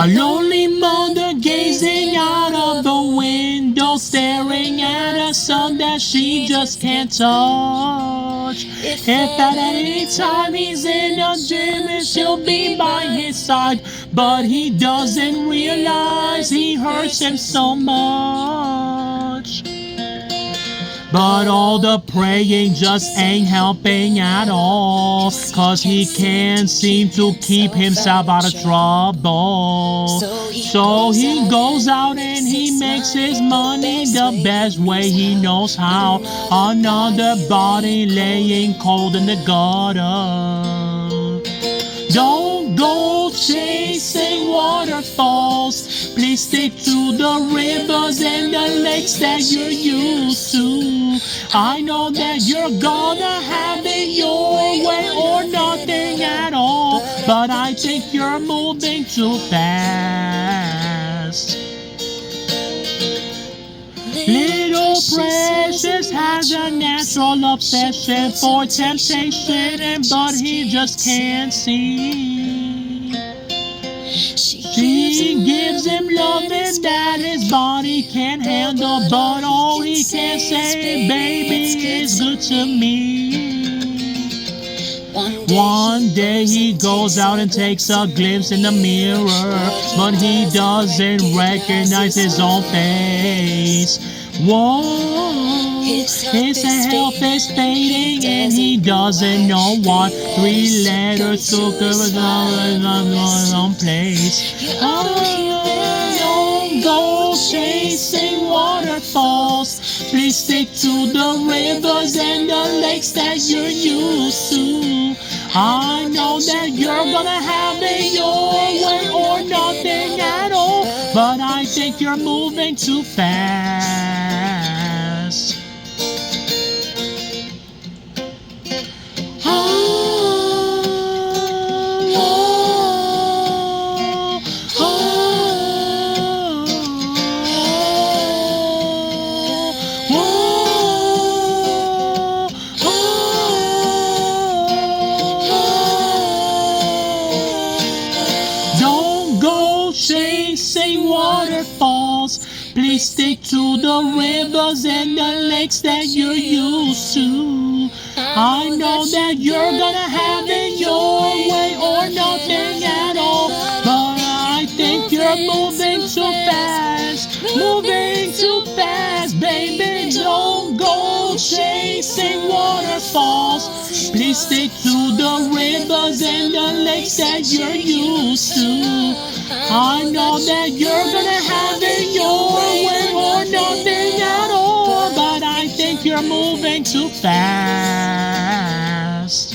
A lonely mother gazing out of the window, staring at a son that she just can't touch. If at any time he's in a gym and she'll be by his side, but he doesn't realize he hurts him so much. But all the praying just ain't helping at all, 'cause he can't seem to keep himself out of trouble. So he goes out and he makes his money the best way he knows how. Another body laying cold in the gutter. Don't go chasing waterfalls. Please stick to the rivers and the lakes that you're used to. I know that you're gonna have it your way or nothing at all, but I think you're moving too fast. Little Precious has a natural obsession for temptation, but he just can't see. She gives him loving that his body can't handle, but all he can say, baby, is good to me. One day he goes out and takes a glimpse in the mirror, but he doesn't recognize his own face. Whoa, his health is fading and he doesn't know what 3 letters took his own place. Don't go chasing waterfalls. Please stick to the rivers and the lakes that you're used to. I know that you're gonna have it your way or nothing at all, but I think you're moving too fast. Don't go chasing waterfalls. Please stick to the rivers and the lakes that you're used to. I know that you're gonna have it your way or nothing at all, but I think you're moving too fast. Moving too fast, baby. Don't go chasing waterfalls. Please stick to the rivers and the lakes that you're used to. I know that you're gonna have it your way or nothing at all, but I think you're moving too fast.